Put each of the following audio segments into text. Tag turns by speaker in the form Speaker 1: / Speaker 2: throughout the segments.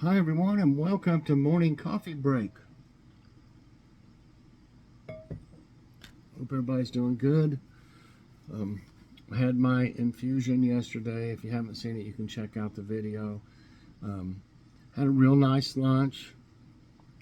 Speaker 1: Hi everyone and welcome to morning coffee break. Hope everybody's doing good. I had my infusion yesterday. If you haven't seen it, you can check out the video. Had a real nice lunch.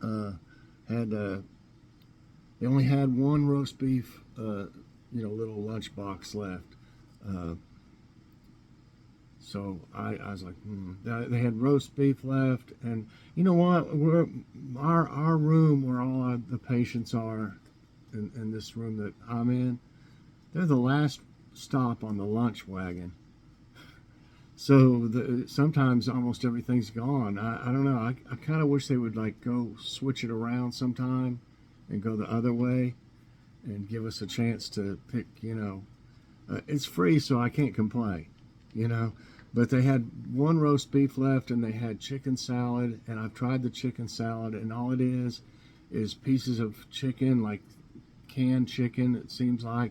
Speaker 1: They only had one roast beef, little lunch box left. So I was like, They had roast beef left, and you know what? Our room where all the patients are, in this room that I'm in, they're the last stop on the lunch wagon. So sometimes almost everything's gone. I don't know. I kind of wish they would like go switch it around sometime and go the other way and give us a chance to pick. It's free, so I can't complain. You know. But they had one roast beef left, and they had chicken salad, and I've tried the chicken salad, and all it is pieces of chicken, like canned chicken, it seems like,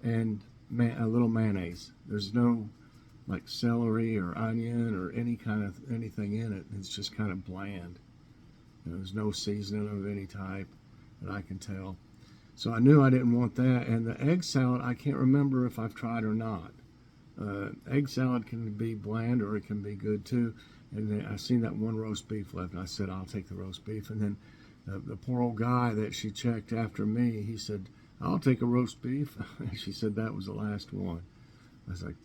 Speaker 1: and a little mayonnaise. There's no like celery or onion or anything in it. It's just kind of bland. There's no seasoning of any type that I can tell. So I knew I didn't want that. And the egg salad, I can't remember if I've tried or not. Egg salad can be bland or it can be good too. And then I seen that one roast beef left, and I said, I'll take the roast beef. And then the poor old guy that she checked after me, he said, I'll take a roast beef. And she said that was the last one. I was like,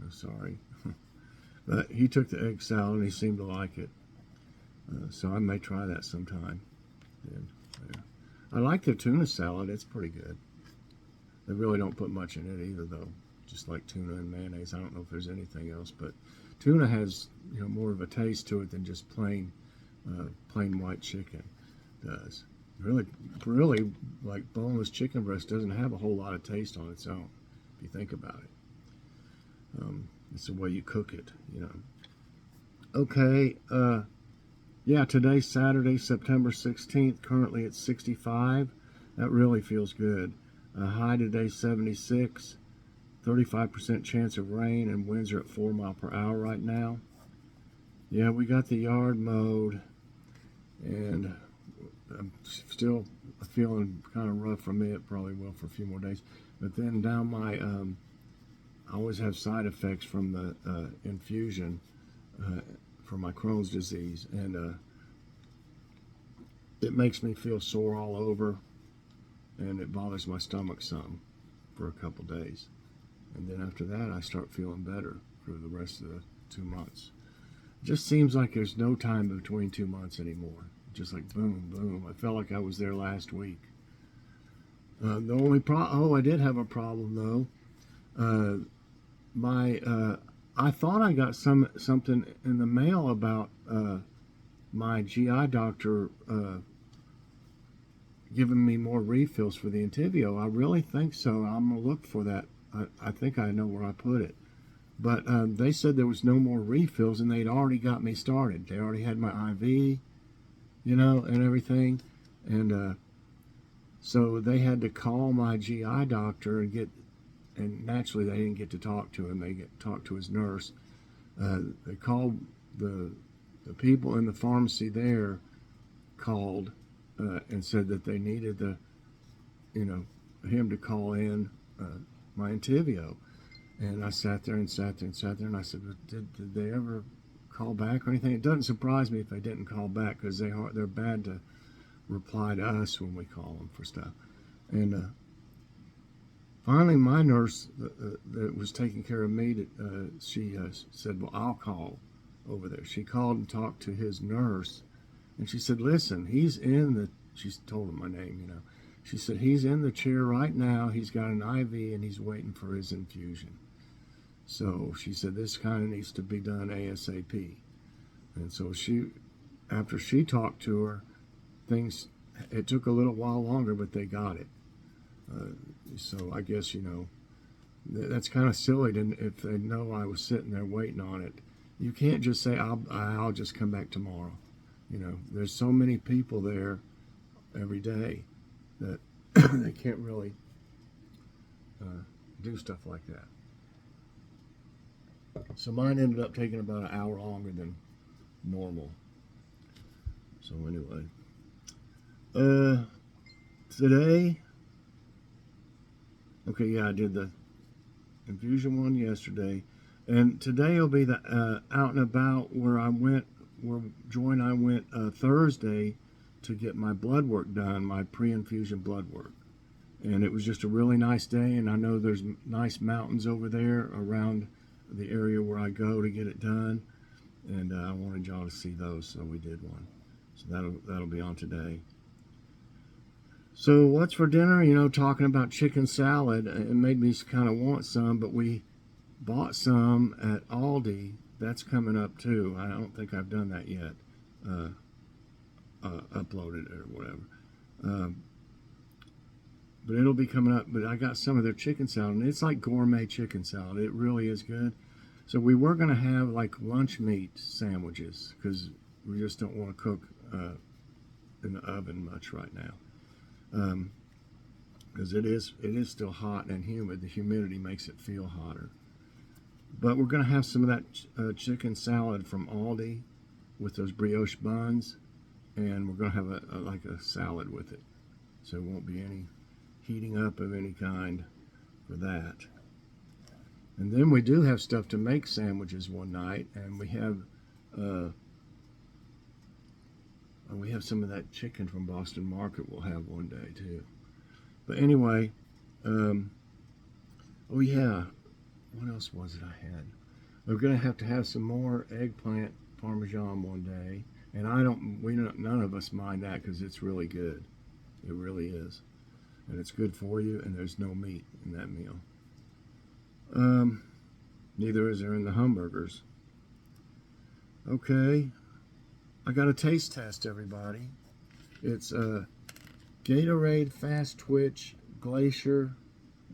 Speaker 1: no, sorry. But he took the egg salad, and he seemed to like it. So I may try that sometime. And, I like the tuna salad. It's pretty good. They really don't put much in it either, though. Just like tuna and mayonnaise. I don't know if there's anything else, but tuna has more of a taste to it than just plain white chicken does. Really, like boneless chicken breast doesn't have a whole lot of taste on its own, if you think about it. It's the way you cook it, Okay, today's Saturday, September 16th. Currently it's 65. That really feels good. High today, 76. 35% chance of rain, and winds are at 4 miles per hour right now. Yeah, we got the yard mowed, and I'm still feeling kind of rough from it. Probably will for a few more days. But then down my, I always have side effects from the infusion for my Crohn's disease, and it makes me feel sore all over, and it bothers my stomach some for a couple days. And then after that, I start feeling better for the rest of the 2 months. It just seems like there's no time between 2 months anymore. Just like boom, boom. I felt like I was there last week. The only I did have a problem though. I thought I got something in the mail about my GI doctor giving me more refills for the Entyvio. I really think so. I'm gonna look for that. I think I know where I put it. But they said there was no more refills, and they'd already got me started. They already had my IV, and everything. And so they had to call my GI doctor and naturally they didn't get to talk to him. They talked to his nurse. They called the people in the pharmacy there, called and said that they needed him to call in my Entyvio. And I sat there, and I said, did they ever call back or anything? It doesn't surprise me if they didn't call back, because they're bad to reply to us when we call them for stuff. And finally, my nurse that was taking care of me, she said, well, I'll call over there. She called and talked to his nurse, and she said, listen, she told him my name, She said, he's in the chair right now. He's got an IV, and he's waiting for his infusion. So she said, this kind of needs to be done ASAP. And so after she talked to her, it took a little while longer, but they got it. So I guess, that's kind of silly if they know I was sitting there waiting on it. You can't just say, I'll just come back tomorrow. There's so many people there every day that they can't really do stuff like that. So mine ended up taking about an hour longer than normal. So anyway, today, okay, yeah, I did the infusion one yesterday, and today will be the out and about where Joy and I went Thursday to get my blood work done, my pre-infusion blood work. And it was just a really nice day, and I know there's nice mountains over there around the area where I go to get it done, and I wanted y'all to see those, so we did one. So that'll be on today. So what's for dinner? You know, talking about chicken salad, it made me kind of want some, but we bought some at Aldi. That's coming up too. I don't think I've done that yet, uploaded or whatever. But it'll be coming up. But I got some of their chicken salad, and it's like gourmet chicken salad. It really is good. So we were going to have like lunch meat sandwiches because we just don't want to cook in the oven much right now. Because it is still hot and humid. The humidity makes it feel hotter. But we're going to have some of that chicken salad from Aldi with those brioche buns, and we're going to have like a salad with it. So it won't be any heating up of any kind for that. And then we do have stuff to make sandwiches one night, and we have some of that chicken from Boston Market we'll have one day too. But anyway, oh yeah, what else was it I had? We're gonna have to have some more eggplant parmesan one day, and none of us mind that because it's really good. It really is. And it's good for you, and there's no meat in that meal. Neither is there in the hamburgers. Okay, I got a taste test, everybody. It's Gatorade Fast Twitch Glacier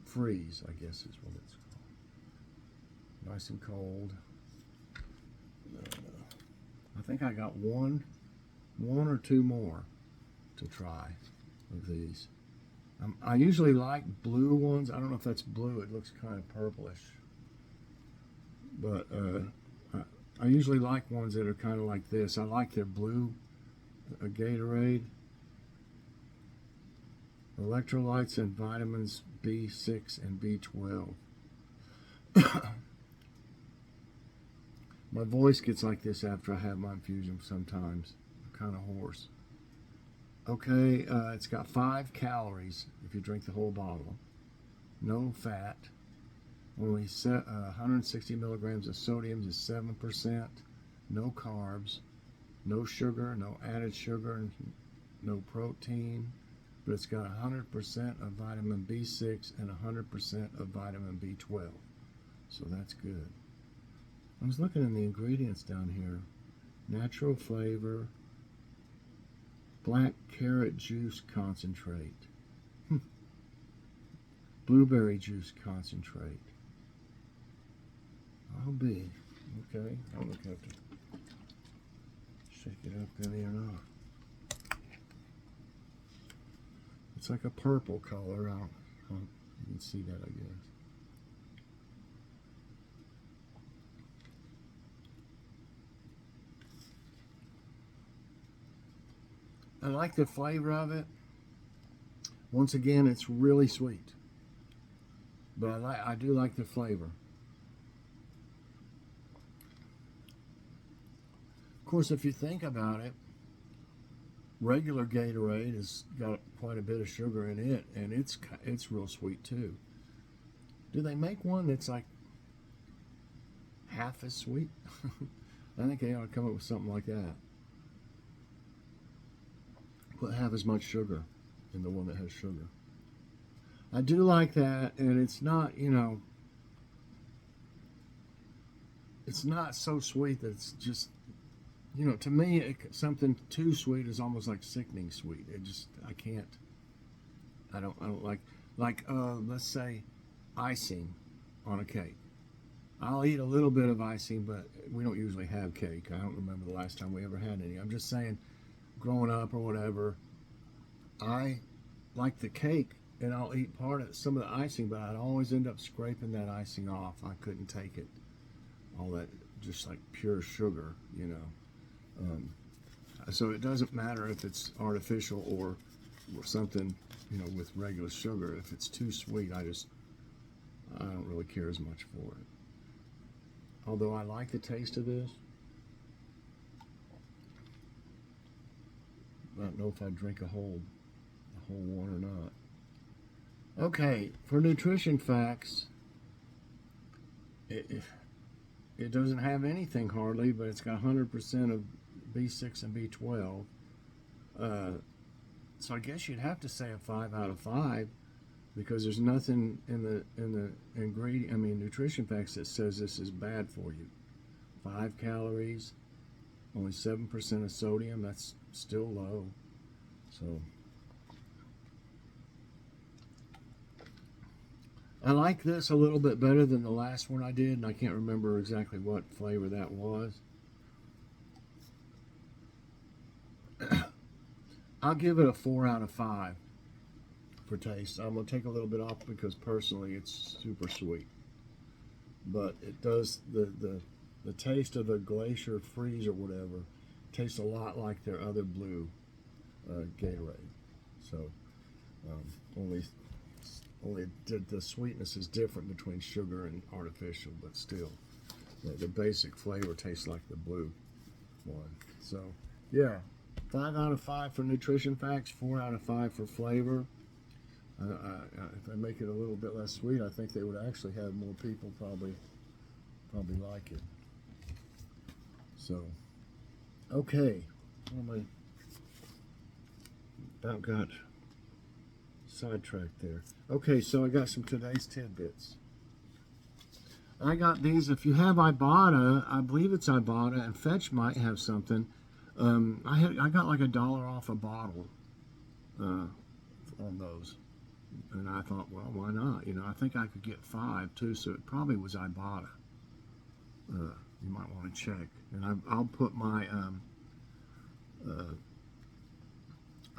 Speaker 1: Freeze, I guess is what it's called. Nice and cold. I think I got one or two more to try of these. I usually like blue ones. I don't know if that's blue. It looks kind of purplish. But I usually like ones that are kind of like this. I like their blue Gatorade. Electrolytes and vitamins B6 and B12. My voice gets like this after I have my infusion sometimes. I'm kind of hoarse. Okay, it's got 5 calories if you drink the whole bottle. No fat. Only 160 milligrams of sodium is 7%. No carbs. No sugar, no added sugar, no protein. But it's got 100% of vitamin B6 and 100% of vitamin B12. So that's good. I was looking in the ingredients down here. Natural flavor. Black carrot juice concentrate. Blueberry juice concentrate. I'll be. Okay. I don't know if I have to shake it up any or not. It's like a purple color. You can see that, I guess. I like the flavor of it. Once again, it's really sweet, but I do like the flavor. Of course, if you think about it, regular Gatorade has got quite a bit of sugar in it, and it's real sweet too. Do they make one that's like half as sweet? I think they ought to come up with something like that. Put half as much sugar in the one that has sugar. I do like that, and it's not, it's not so sweet that it's just, to me, something too sweet is almost like sickening sweet. I don't like, let's say icing on a cake. I'll eat a little bit of icing, but we don't usually have cake. I don't remember the last time we ever had any. I'm just saying, growing up or whatever, I like the cake, and I'll eat some of the icing, but I'd always end up scraping that icing off. I couldn't take it. All that just like pure sugar, So it doesn't matter if it's artificial or something, you know, with regular sugar. If it's too sweet, I don't really care as much for it. Although I like the taste of this. I don't know if I'd drink a whole one or not. Okay, for nutrition facts, it doesn't have anything hardly, but it's got 100% of B6 and B12. So I guess you'd have to say a 5 out of 5 because there's nothing in the ingredient, nutrition facts that says this is bad for you. 5 calories, only 7% of sodium. That's still low. So I like this a little bit better than the last one I did, and I can't remember exactly what flavor that was. I'll give it a 4 out of 5 for taste. I'm going to take a little bit off because personally it's super sweet. But it does, the taste of the Glacier Freeze or whatever tastes a lot like their other blue Gatorade. So only the sweetness is different between sugar and artificial, but still the basic flavor tastes like the blue one. So yeah, 5 out of 5 for nutrition facts, 4 out of 5 for flavor. If I make it a little bit less sweet, I think they would actually have more people probably like it. So okay, about got sidetracked there. Okay, so I got some today's tidbits. I got these. If you have Ibotta, I believe it's Ibotta, and Fetch might have something. I got like $1 off a bottle on those, and I thought, well, why not? You know, I think I could get 5 too, so it probably was Ibotta. You might want to check, and I'll put my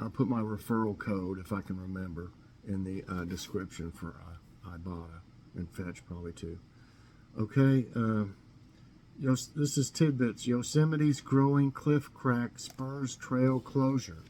Speaker 1: referral code, if I can remember, in the description for Ibotta, and Fetch probably too. Okay, this is Tidbits. Yosemite's growing cliff crack spurs trail closure.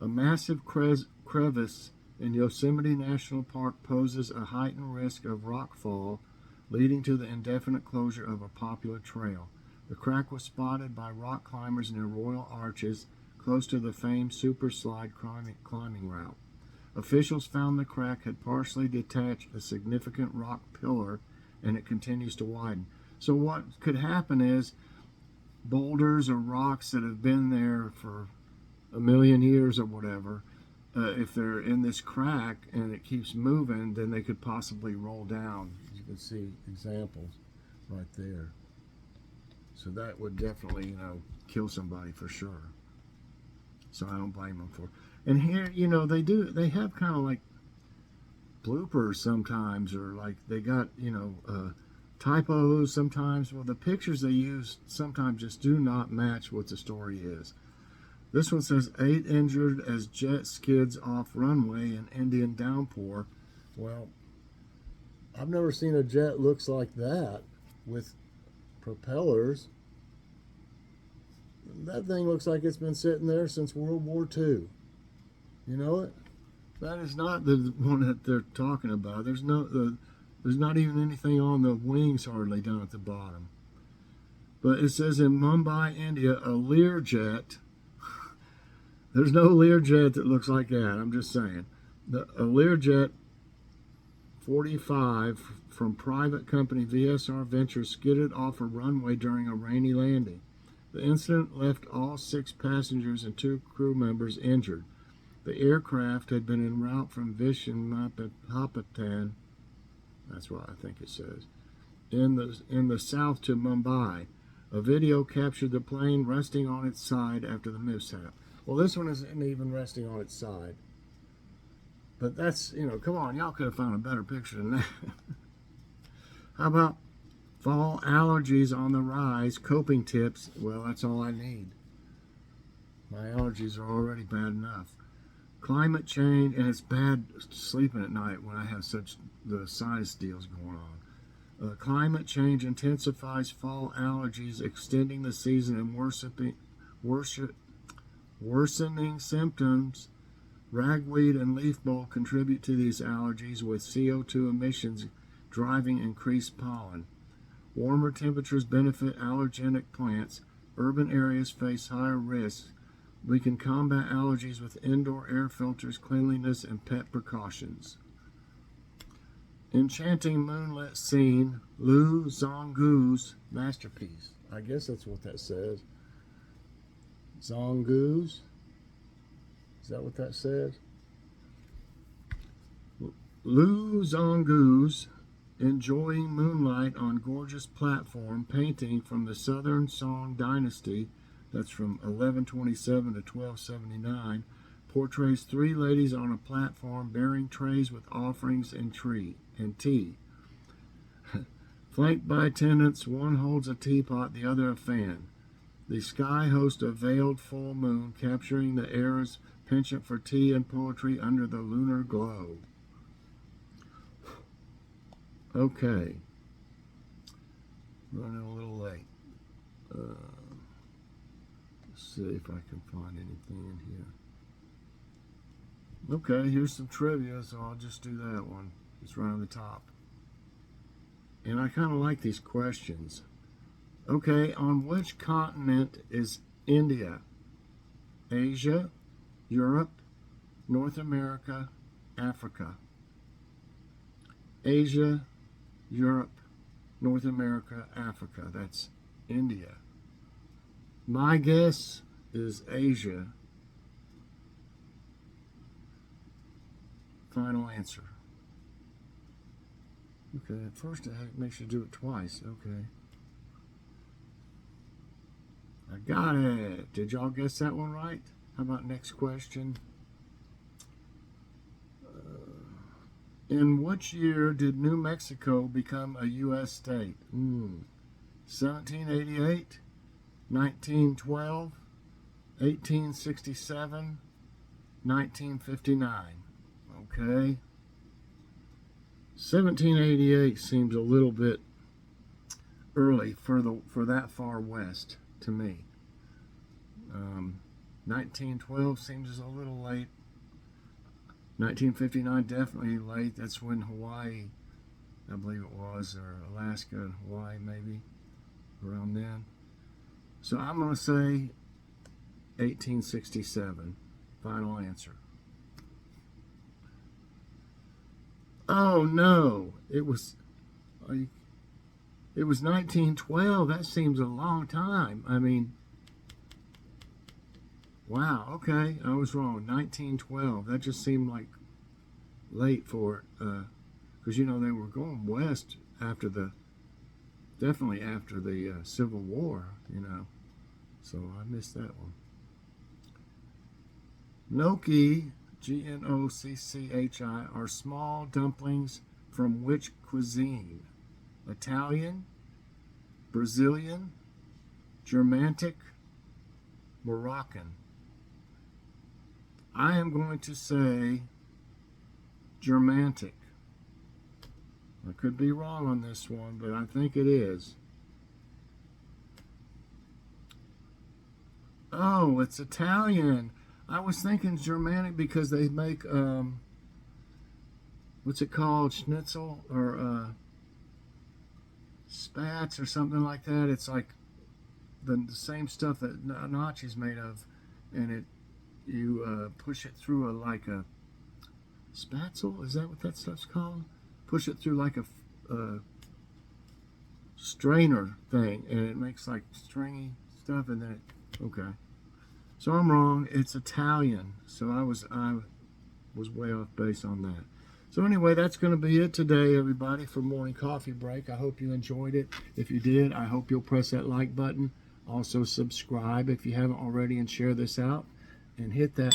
Speaker 1: A massive crevice in Yosemite National Park poses a heightened risk of rockfall, leading to the indefinite closure of a popular trail. The crack was spotted by rock climbers near Royal Arches, close to the famed Super Slide climbing route. Officials found the crack had partially detached a significant rock pillar, and it continues to widen. So what could happen is boulders or rocks that have been there for a million years or whatever, if they're in this crack and it keeps moving, then they could possibly roll down. You can see examples right there. So that would definitely, kill somebody for sure. So I don't blame them for it. And here, they have kind of like bloopers sometimes, or like they got, typos sometimes. Well, the pictures they use sometimes just do not match what the story is. This one says 8 injured as jet skids off runway in Indian downpour. Well, I've never seen a jet looks like that with propellers. That thing looks like it's been sitting there since World War II. You know it? That is not the one that they're talking about. There's not even anything on the wings hardly down at the bottom. But it says in Mumbai, India, a Learjet. There's no Learjet that looks like that. I'm just saying. A Learjet 45 from private company VSR Ventures skidded off a runway during a rainy landing. The incident left all 6 passengers and 2 crew members injured. The aircraft had been en route from Vishakhapatnam, that's what I think it says, in the south to Mumbai. A video captured the plane resting on its side after the mishap. Well, this one isn't even resting on its side. But that's, come on, y'all could have found a better picture than that. How about fall allergies on the rise, coping tips? Well, that's all I need. My allergies are already bad enough. Climate change, and it's bad sleeping at night when I have such the sinus deals going on. Climate change intensifies fall allergies, extending the season and worsening symptoms. Ragweed and leaf bulb contribute to these allergies, with CO2 emissions driving increased pollen. Warmer temperatures benefit allergenic plants. Urban areas face higher risks. We can combat allergies with indoor air filters, cleanliness, and pet precautions. Enchanting moonlit scene, Liu Zhonggu's masterpiece. I guess that's what that says. Zhonggu's? Is that what that says? Liu Zhonggu's enjoying moonlight on gorgeous platform painting from the Southern Song Dynasty, that's from 1127 to 1279, portrays three ladies on a platform bearing trays with offerings and tea. Flanked by attendants, one holds a teapot, the other a fan. The sky hosts a veiled full moon, capturing the era's penchant for tea and poetry under the lunar glow. Okay. Running a little late. Let's see if I can find anything in here. Okay, here's some trivia, so I'll just do that one. It's right on the top. And I kind of like these questions. Okay, on which continent is India? Asia, Europe, North America, Africa. Asia, Europe, North America, Africa. That's India. My guess is Asia. Final answer. Okay, at first it makes you do it twice. Okay. I got it. Did y'all guess that one right? How about next question? In which year did New Mexico become a U.S. state? 1788, 1912, 1867, 1959. Okay. 1788 seems a little bit early for that far west to me. 1912 seems a little late. 1959 definitely late. That's when Hawaii, I believe it was, or Alaska and Hawaii maybe, around then. So I'm going to say 1867. Final answer. Oh no, it was 1912. That seems a long time. I mean, wow, okay, I was wrong. 1912. That just seemed like late for it, because they were going west definitely after the Civil War, So I missed that one. Gnocchi, Gnocchi, are small dumplings from which cuisine? Italian, Brazilian, Germanic, Moroccan. I am going to say Germanic. I could be wrong on this one, but I think it is. Oh, it's Italian. I was thinking Germanic because they make, what's it called? Schnitzel or spats or something like that. It's like the same stuff that gnocchi's made of, and you push it through like a spatzel. Is that what that stuff's called? Push it through like a strainer thing, and it makes like stringy stuff, and then okay. So I'm wrong. It's Italian. So I was way off base on that. So anyway, that's going to be it today, everybody, for Morning Coffee Break. I hope you enjoyed it. If you did, I hope you'll press that like button. Also subscribe if you haven't already, and share this out. And hit that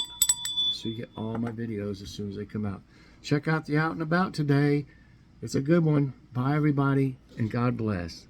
Speaker 1: so you get all my videos as soon as they come out. Check out the Out and About today. It's a good one. Bye, everybody, and God bless.